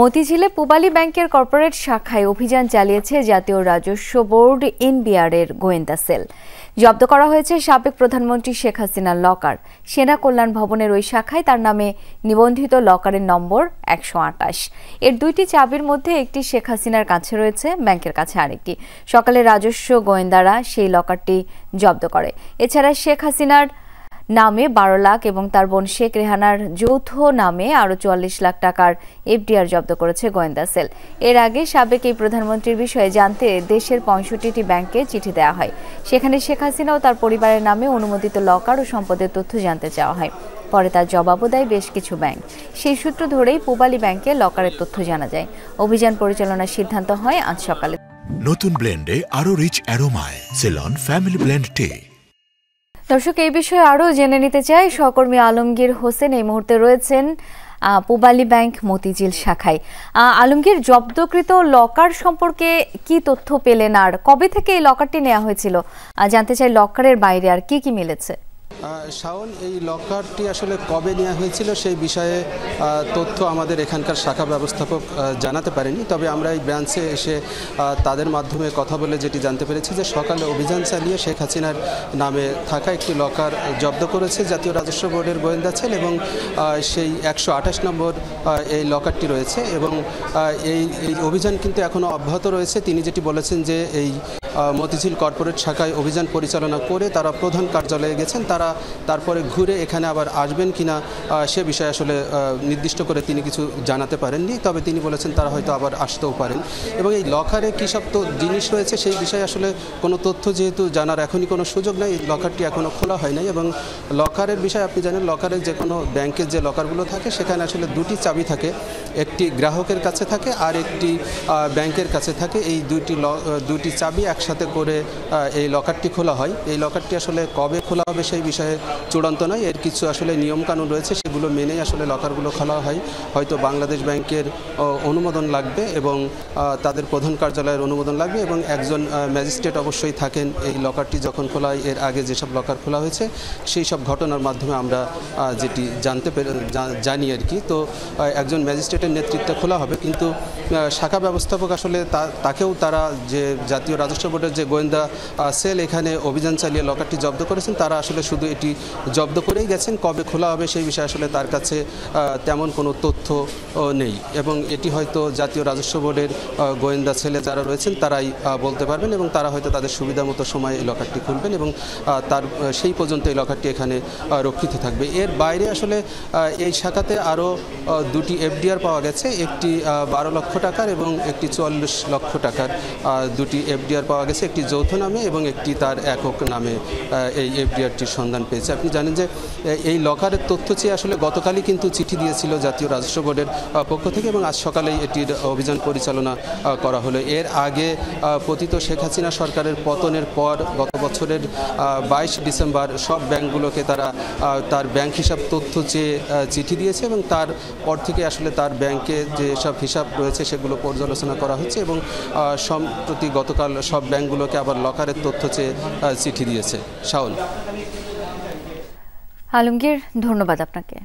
মতিঝিলে পূবালী ব্যাংকের কর্পোরেট শাখায় অভিযান চালিয়েছে জাতীয় রাজস্ব বোর্ড এনবিআর এর গোয়েন্দা সেল। জব্দ করা হয়েছে সাবেক প্রধানমন্ত্রী শেখ হাসিনার লকার। সেনা কল্যাণ ভবনের ওই শাখায় তার নামে নিবন্ধিত লকারের নম্বর 128। এর দুইটি চাবির মধ্যে একটি শেখ হাসিনার কাছে রয়েছে, ব্যাংকের কাছে আরেকটি। সকালে রাজস্ব গোয়েন্দারা সেই লকারটি জব্দ করে। এছাড়া শেখ হাসিনার নামে 12 লাখ এবং তার বোন শেখ রেহানার যৌথ নামে আরও 44 লাখ টাকার এফডিআর জব্দ করেছে গোয়েন্দা সেল। এর আগে সাবেক এই প্রধানমন্ত্রীর বিষয়ে জানতে দেশের 65টি ব্যাংকে চিঠি দেওয়া হয়। সেখানে শেখ হাসিনা ও তার পরিবারের নামে অনুমোদিত লকার ও সম্পদের তথ্য জানতে চাওয়া হয়। পরে তার জবাবও দেয় বেশ কিছু ব্যাংক। সেই সূত্র ধরেই পূবালী ব্যাংকে লকারের তথ্য জানা যায়। অভিযান পরিচালনার সিদ্ধান্ত হয় আজ সকালে। নতুন ব্লেন্ডে আরো রিচ অ্যারোমায় সেলন ফ্যামিলি ব্লেন্ড টে। দর্শক, এই বিষয়ে আরও জেনে নিতে চাই। সহকর্মী আলমগীর হোসেন এই মুহূর্তে রয়েছেন পূবালী ব্যাংক মতিঝিল শাখায়। আলমগীর, জব্দকৃত লকার সম্পর্কে কি তথ্য পেলেন আর কবে থেকে এই লকারটি নেওয়া হয়েছিল? জানতে চাই লকারের বাইরে আর কি কি মিলেছে। শাওন, এই লকারটি আসলে কবে নেওয়া হয়েছিল সেই বিষয়ে তথ্য আমাদের এখানকার শাখা ব্যবস্থাপক জানাতে পারেনি। তবে আমরা এই ব্রাঞ্চে এসে তাদের মাধ্যমে কথা বলে যেটি জানতে পেরেছি যে সকালে অভিযান চালিয়ে শেখ হাসিনার নামে থাকা একটি লকার জব্দ করেছে জাতীয় রাজস্ব বোর্ডের গোয়েন্দা সেল এবং সেই 128 নম্বর এই লকারটি রয়েছে এবং এই অভিযান কিন্তু এখনও অব্যাহত রয়েছে। তিনি যেটি বলেছেন যে এই মতিঝিল কর্পোরেট শাখায় অভিযান পরিচালনা করে তারা প্রধান কার্যালয়ে গেছেন, তারা তারপরে ঘুরে এখানে আবার আসবেন কিনা সে বিষয়ে আসলে নির্দিষ্ট করে তিনি কিছু জানাতে পারেননি। তবে তিনি বলেছেন তারা হয়তো আবার আসতেও পারেন এবং এই লকারে কী সব জিনিস রয়েছে সেই বিষয়ে আসলে কোনো তথ্য যেহেতু জানার এখনই কোনো সুযোগ নেই। এই লকারটি এখনও খোলা হয় নাই এবং লকারের বিষয়ে আপনি জানেন লকারের যে কোনো ব্যাংকের যে লকারগুলো থাকে সেখানে আসলে দুটি চাবি থাকে, একটি গ্রাহকের কাছে থাকে আর একটি ব্যাংকের কাছে থাকে। এই দুটি চাবি একসাথে করে এই লকারটি খোলা হয়। এই লকারটি আসলে কবে খোলা হবে সেই বিষয়ে চূড়ান্ত নয়, এর কিছু আসলে নিয়মকানুন রয়েছে, সেগুলো মেনেই আসলে লকারগুলো খোলা হয়। হয়তো বাংলাদেশ ব্যাংকের অনুমোদন লাগবে এবং তাদের প্রধান কার্যালয়ের অনুমোদন লাগবে এবং একজন ম্যাজিস্ট্রেট অবশ্যই থাকেন এই লকারটি যখন খোলা হয়। এর আগে যেসব লকার খোলা হয়েছে সেই সব ঘটনার মাধ্যমে আমরা যেটি জানি আর কি। তো একজন ম্যাজিস্ট্রেটের নেতৃত্বে খোলা হবে, কিন্তু শাখা ব্যবস্থাপক আসলে তাকেও তারা যে জাতীয় রাজস্ব বোর্ডের যে গোয়েন্দা সেল এখানে অভিযান চালিয়ে লকারটি জব্দ করেছেন তারা আসলে শুধু এটি জব্দ করেই গেছেন। কবে খোলা হবে সেই বিষয়ে আসলে তার কাছে তেমন কোনো তথ্য নেই এবং এটি হয়তো জাতীয় রাজস্ব বোর্ডের গোয়েন্দা ছেলে যারা রয়েছেন তারাই বলতে পারবেন এবং তারা হয়তো তাদের সুবিধা মতো সময় এই লকারটি খুলবেন এবং তার সেই পর্যন্ত এই লকারটি এখানে রক্ষিত থাকবে। এর বাইরে আসলে এই শাখাতে আরও দুটি এফডিআর পাওয়া গেছে, একটি 12 লক্ষ টাকার এবং একটি 44 লক্ষ টাকার দুটি এফডিআর পাওয়া গেছে, একটি যৌথ নামে এবং একটি তার একক নামে এই এফডিআরটির সন্ধান পেয়েছে। আপনি জানেন যে এই লকারের তথ্য চেয়ে আসলে গতকালই কিন্তু চিঠি দিয়েছিল জাতীয় রাজস্ব বোর্ডের পক্ষ থেকে এবং আজ সকালেই এটির অভিযান পরিচালনা করা হলো। এর আগে পতিত শেখ হাসিনা সরকারের পতনের পর গত বছরের 22 ডিসেম্বর সব ব্যাংকগুলোকে তারা তার ব্যাংক হিসাব তথ্য চেয়ে চিঠি দিয়েছে এবং তারপর থেকে আসলে তার ব্যাংকে যে সব হিসাব রয়েছে সেগুলো পর্যালোচনা করা হচ্ছে এবং সম্প্রতি গতকাল সব ব্যাংকগুলোকে আবার লকারের তথ্য চেয়ে চিঠি দিয়েছে। শাওন। আলমগীর, ধন্যবাদ আপনাকে।